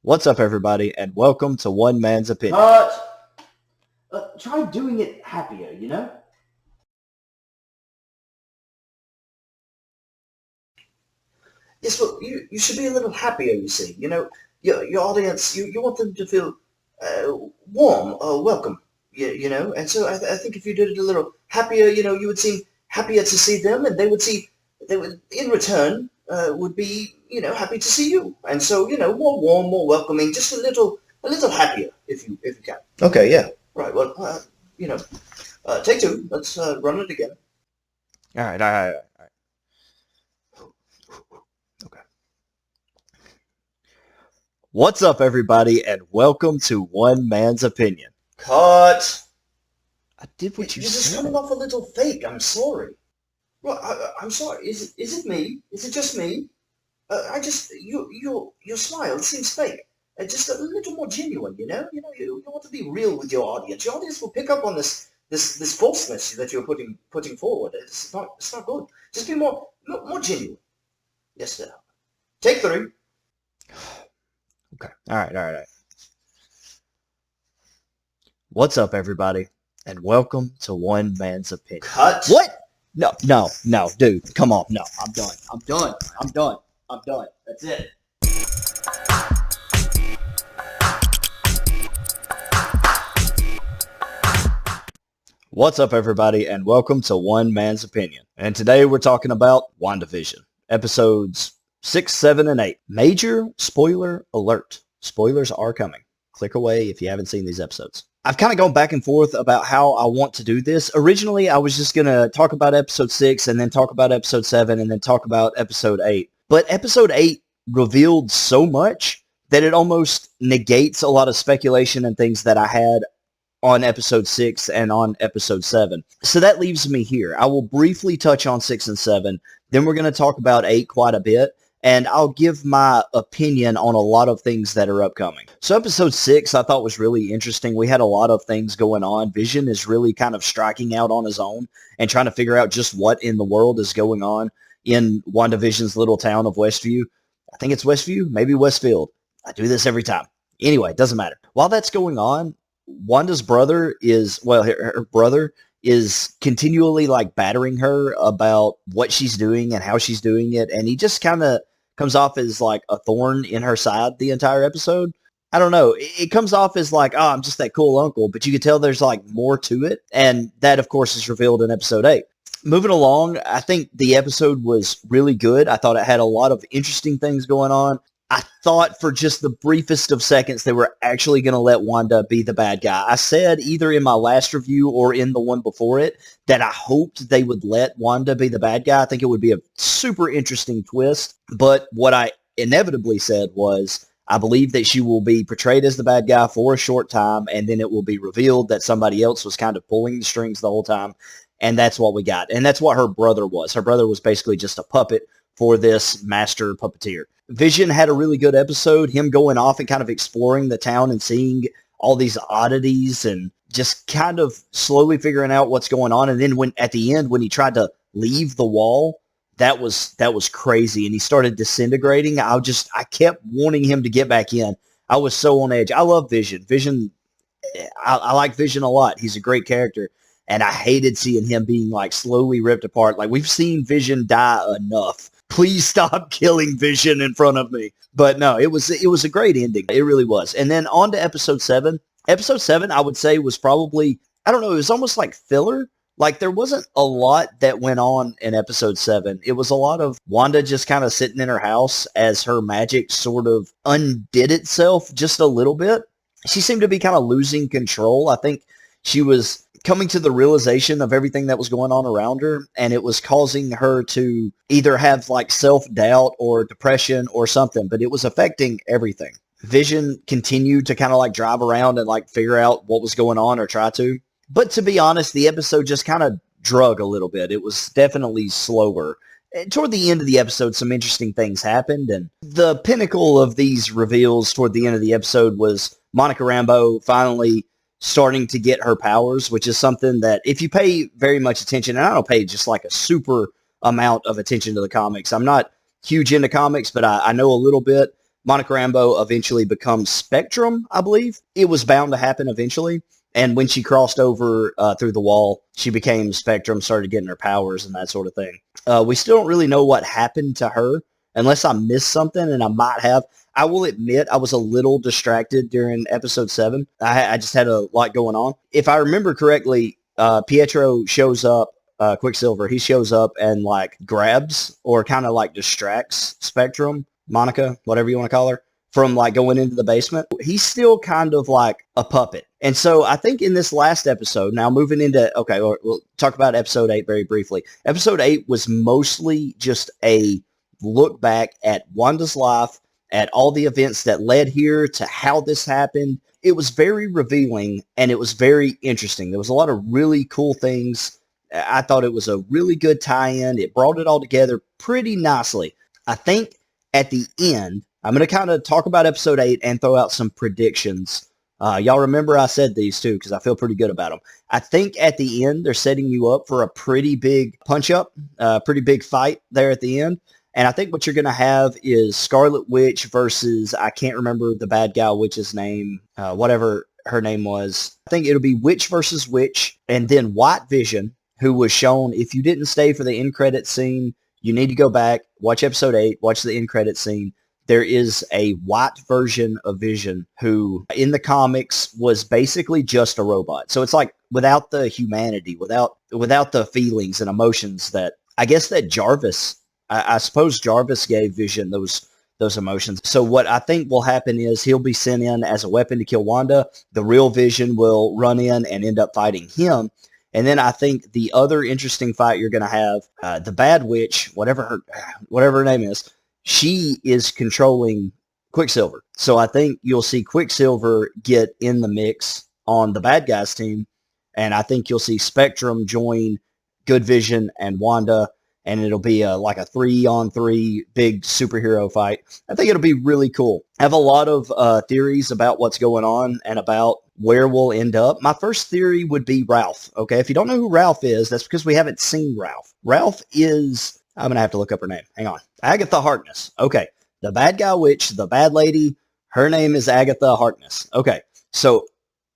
What's up, everybody, and welcome to One Man's Opinion. Try doing it happier, you know? Yes, well, you should be a little happier, you see. You know, your audience, you want them to feel warm or welcome, you know? And so I think if you did it a little happier, you know, you would seem happier to see them, and they would, in return, would be, you know, happy to see you. And so, you know, more warm, more welcoming, just a little happier, if you can. Okay, yeah. Right, well, you know, take two. Let's run it again. All right. Okay. What's up, everybody, and welcome to One Man's Opinion. Cut! I did what you You're just said. coming off a little fake. I'm sorry. Well, I'm sorry. Is it me? Is it just me? Your smile seems fake. Just a little more genuine, you know. You want to be real with your audience. Your audience will pick up on this falseness that you're putting forward. It's not good. Just be more genuine. Yes, sir. Take three. Okay. All right. What's up, everybody, and welcome to One Man's Opinion. Cut. What? No, dude, come on. No, I'm done. That's it. What's up, everybody, and welcome to One Man's Opinion. And today we're talking about WandaVision, episodes 6, 7, and 8. Major spoiler alert. Spoilers are coming. Click away if you haven't seen these episodes. I've kind of gone back and forth about how I want to do this. Originally, I was just going to talk about episode 6 and then talk about episode 7 and then talk about episode 8. But episode 8 revealed so much that it almost negates a lot of speculation and things that I had on episode 6 and on episode 7. So that leaves me here. I will briefly touch on 6 and 7. Then we're going to talk about 8 quite a bit. And I'll give my opinion on a lot of things that are upcoming. So episode 6 I thought was really interesting. We had a lot of things going on. Vision is really kind of striking out on his own and trying to figure out just what in the world is going on in WandaVision's little town of Westview. I think it's Westview, maybe Westfield. I do this every time. Anyway, it doesn't matter. While that's going on, Wanda's brother is, well, her brother is continually like battering her about what she's doing and how she's doing it. And he just kind of comes off as like a thorn in her side the entire episode. I don't know. It comes off as like, oh, I'm just that cool uncle, but you can tell there's like more to it. And that, of course, is revealed in episode 8. Moving along, I think the episode was really good. I thought it had a lot of interesting things going on. I thought for just the briefest of seconds they were actually going to let Wanda be the bad guy. I said either in my last review or in the one before it that I hoped they would let Wanda be the bad guy. I think it would be a super interesting twist. But what I inevitably said was I believe that she will be portrayed as the bad guy for a short time, and then it will be revealed that somebody else was kind of pulling the strings the whole time. And that's what we got. And that's what her brother was. Her brother was basically just a puppet for this master puppeteer. Vision had a really good episode, him going off and kind of exploring the town and seeing all these oddities and just kind of slowly figuring out what's going on. And then when at the end, when he tried to leave the wall, that was crazy. And he started disintegrating. I kept wanting him to get back in. I was so on edge. I love Vision. I like Vision a lot. He's a great character. And I hated seeing him being like slowly ripped apart. Like we've seen Vision die enough. Please stop killing Vision in front of me. But no, it was a great ending. It really was. And then on to episode 7. Episode 7, I would say, was probably, I don't know, it was almost like filler. Like there wasn't a lot that went on in episode 7. It was a lot of Wanda just kind of sitting in her house as her magic sort of undid itself just a little bit. She seemed to be kind of losing control. I think she was coming to the realization of everything that was going on around her, and it was causing her to either have like self-doubt or depression or something, but it was affecting everything. Vision continued to kind of like drive around and like figure out what was going on or try to. But to be honest, the episode just kind of drug a little bit. It was definitely slower. And toward the end of the episode, some interesting things happened, and the pinnacle of these reveals toward the end of the episode was Monica Rambeau finally starting to get her powers, which is something that if you pay very much attention, and I don't pay just like a super amount of attention to the comics. I'm not huge into comics, but I know a little bit. Monica Rambeau eventually becomes Spectrum, I believe. It was bound to happen eventually. And when she crossed over through the wall, she became Spectrum, started getting her powers and that sort of thing. We still don't really know what happened to her, unless I missed something, and I might have. I will admit I was a little distracted during episode 7. I just had a lot going on. If I remember correctly, Pietro shows up, Quicksilver, he shows up and like grabs or kind of like distracts Spectrum, Monica, whatever you want to call her, from like going into the basement. He's still kind of like a puppet. And so I think in this last episode, now moving into, okay, we'll talk about episode 8 very briefly. Episode 8 was mostly just a look back at Wanda's life, at all the events that led here to how this happened. It was very revealing and it was very interesting. There was a lot of really cool things. I thought it was a really good tie-in. It brought it all together pretty nicely. I think at the end, I'm going to kind of talk about episode 8 and throw out some predictions. Y'all remember I said these too because I feel pretty good about them. I think at the end, they're setting you up for a pretty big punch-up, pretty big fight there at the end. And I think what you're going to have is Scarlet Witch versus, I can't remember the bad guy witch's name, whatever her name was. I think it'll be Witch versus Witch, and then White Vision, who was shown. If you didn't stay for the end credit scene, you need to go back, watch episode 8, watch the end credit scene. There is a white version of Vision who in the comics was basically just a robot. So it's like without the humanity, without the feelings and emotions that I guess that Jarvis, I suppose Jarvis gave Vision those emotions. So what I think will happen is he'll be sent in as a weapon to kill Wanda. The real Vision will run in and end up fighting him. And then I think the other interesting fight you're going to have, the Bad Witch, whatever her name is, she is controlling Quicksilver. So I think you'll see Quicksilver get in the mix on the bad guys team. And I think you'll see Spectrum join Good Vision and Wanda. And it'll be like a 3-on-3 big superhero fight. I think it'll be really cool. I have a lot of theories about what's going on and about where we'll end up. My first theory would be Ralph. Okay, if you don't know who Ralph is, that's because we haven't seen Ralph. Ralph is, I'm going to have to look up her name. Hang on. Agatha Harkness. Okay, the bad guy witch, the bad lady, her name is Agatha Harkness. Okay, so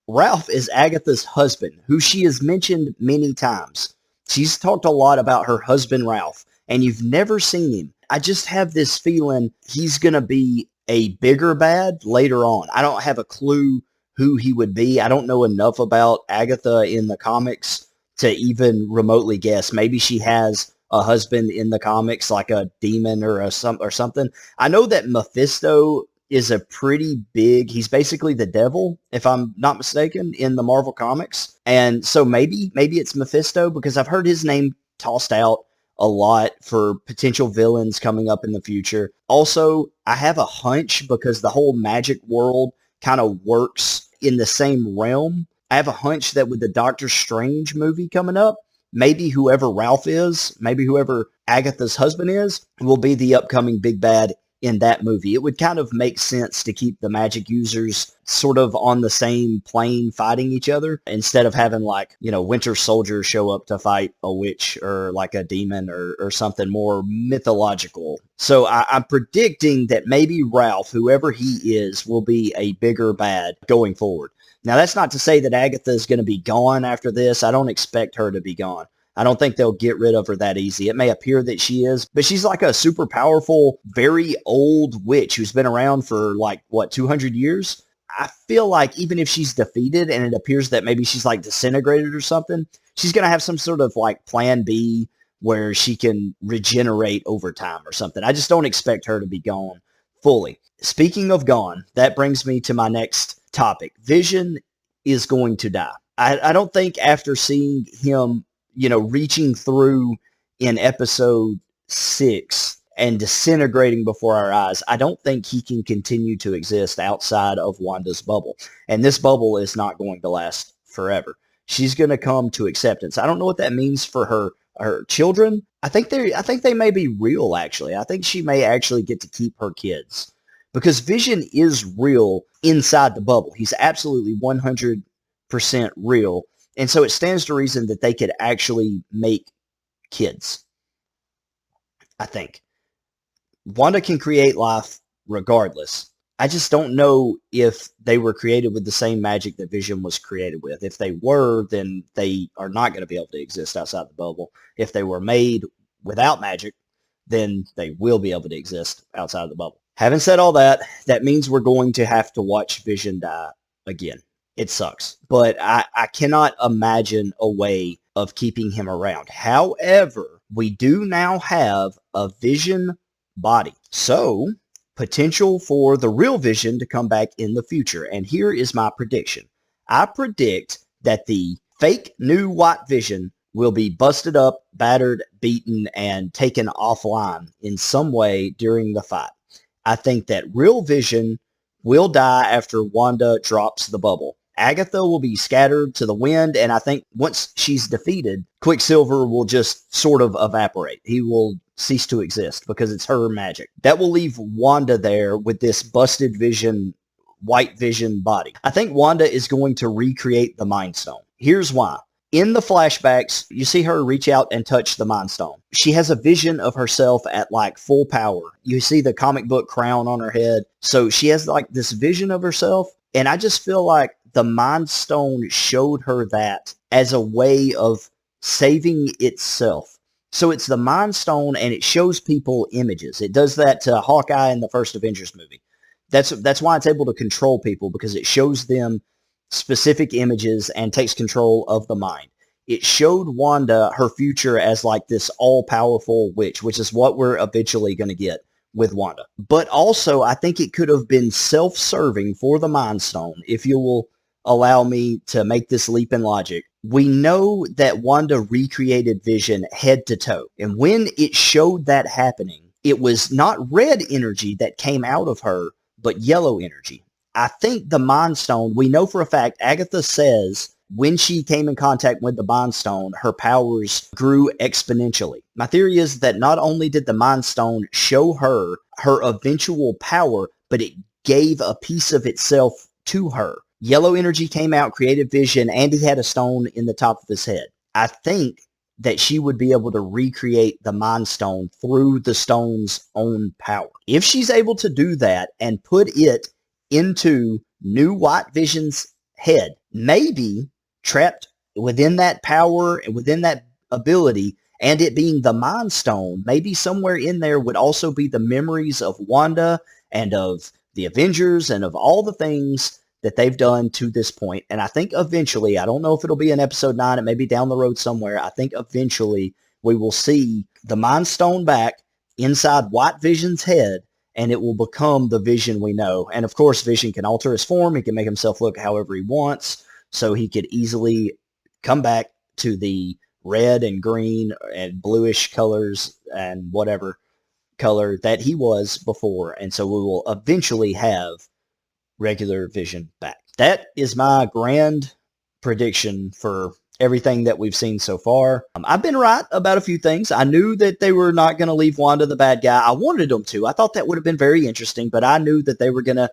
Ralph is Agatha's husband, who she has mentioned many times. She's talked a lot about her husband, Ralph, and you've never seen him. I just have this feeling he's going to be a bigger bad later on. I don't have a clue who he would be. I don't know enough about Agatha in the comics to even remotely guess. Maybe she has a husband in the comics, like a demon or something. I know that Mephisto is a pretty big, he's basically the devil, if I'm not mistaken, in the Marvel Comics. And so maybe it's Mephisto, because I've heard his name tossed out a lot for potential villains coming up in the future. Also, I have a hunch, because the whole magic world kind of works in the same realm. I have a hunch that with the Doctor Strange movie coming up, maybe whoever Ralph is, maybe whoever Agatha's husband is, will be the upcoming big bad in that movie. It would kind of make sense to keep the magic users sort of on the same plane fighting each other, instead of having like, Winter Soldier show up to fight a witch or like a demon or something more mythological. So I'm predicting that maybe Ralph, whoever he is, will be a bigger bad going forward. Now, that's not to say that Agatha is going to be gone after this. I don't expect her to be gone. I don't think they'll get rid of her that easy. It may appear that she is, but she's like a super powerful, very old witch who's been around for 200 years? I feel like even if she's defeated and it appears that maybe she's like disintegrated or something, she's going to have some sort of like plan B where she can regenerate over time or something. I just don't expect her to be gone fully. Speaking of gone, that brings me to my next topic. Vision is going to die. I don't think after seeing him reaching through in episode 6 and disintegrating before our eyes, I don't think he can continue to exist outside of Wanda's bubble. And this bubble is not going to last forever. She's going to come to acceptance. I don't know what that means for her children. I think they may be real, actually. I think she may actually get to keep her kids, because Vision is real inside the bubble. He's absolutely 100% real. And so it stands to reason that they could actually make kids, I think. Wanda can create life regardless. I just don't know if they were created with the same magic that Vision was created with. If they were, then they are not going to be able to exist outside the bubble. If they were made without magic, then they will be able to exist outside of the bubble. Having said all that, that means we're going to have to watch Vision die again. It sucks, but I cannot imagine a way of keeping him around. However, we do now have a Vision body. So, potential for the real Vision to come back in the future. And here is my prediction. I predict that the fake new white Vision will be busted up, battered, beaten, and taken offline in some way during the fight. I think that real Vision will die after Wanda drops the bubble. Agatha will be scattered to the wind, and I think once she's defeated, Quicksilver will just sort of evaporate. He will cease to exist because it's her magic. That will leave Wanda there with this busted Vision, white Vision body. I think Wanda is going to recreate the Mind Stone. Here's why. In the flashbacks, you see her reach out and touch the Mind Stone. She has a vision of herself at like full power. You see the comic book crown on her head. So she has like this vision of herself. And I just feel like the Mind Stone showed her that as a way of saving itself. So it's the Mind Stone, and it shows people images. It does that to Hawkeye in the first Avengers movie. That's why it's able to control people, because it shows them specific images and takes control of the mind. It showed Wanda her future as like this all-powerful witch, which is what we're eventually going to get with Wanda. But also, I think it could have been self-serving for the Mind Stone, if you will allow me to make this leap in logic. We know that Wanda recreated Vision head to toe. And when it showed that happening, it was not red energy that came out of her, but yellow energy. I think the Mind Stone, we know for a fact, Agatha says when she came in contact with the Mind Stone, her powers grew exponentially. My theory is that not only did the Mind Stone show her her eventual power, but it gave a piece of itself to her. Yellow energy came out, created Vision, and he had a stone in the top of his head. I think that she would be able to recreate the Mind Stone through the stone's own power. If she's able to do that and put it into new White Vision's head, maybe trapped within that power and within that ability, and it being the Mind Stone, maybe somewhere in there would also be the memories of Wanda and of the Avengers and of all the things that they've done to this point. And I think eventually, I don't know if it'll be in episode 9, it may be down the road somewhere, I think eventually we will see the Mind Stone back inside White Vision's head, and it will become the Vision we know. And of course, Vision can alter his form, he can make himself look however he wants, so he could easily come back to the red and green and bluish colors and whatever color that he was before. And so we will eventually have regular Vision back. That is my grand prediction for everything that we've seen so far. I've been right about a few things. I knew that they were not going to leave Wanda the bad guy. I wanted them to. I thought that would have been very interesting, but I knew that they were going to,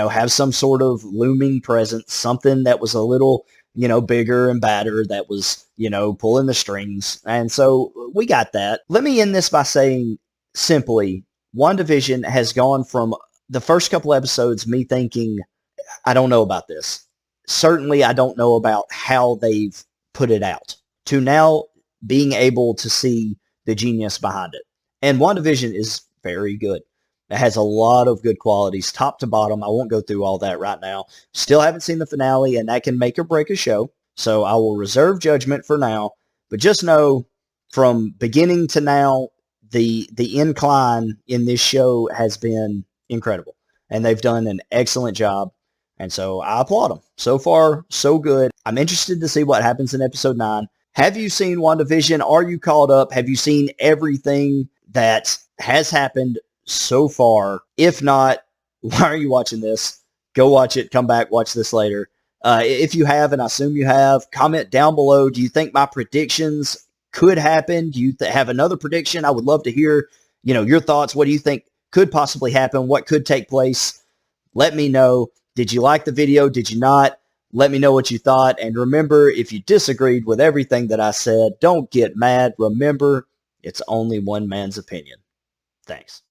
have some sort of looming presence, something that was a little, bigger and badder, that was, pulling the strings. And so we got that. Let me end this by saying simply, WandaVision has gone from the first couple episodes, me thinking, I don't know about this. Certainly, I don't know about how they've put it out, to now being able to see the genius behind it. And WandaVision is very good. It has a lot of good qualities, top to bottom. I won't go through all that right now. Still haven't seen the finale, and that can make or break a show. So I will reserve judgment for now. But just know, from beginning to now, the incline in this show has been incredible. And they've done an excellent job. And so I applaud them. So far, so good. I'm interested to see what happens in episode 9. Have you seen WandaVision? Are you caught up? Have you seen everything that has happened so far? If not, why are you watching this? Go watch it. Come back. Watch this later. If you have, and I assume you have, comment down below. Do you think my predictions could happen? Do you have another prediction? I would love to hear, your thoughts. What do you think could possibly happen? What could take place? Let me know. Did you like the video? Did you not? Let me know what you thought. And remember, if you disagreed with everything that I said, don't get mad. Remember, it's only one man's opinion. Thanks.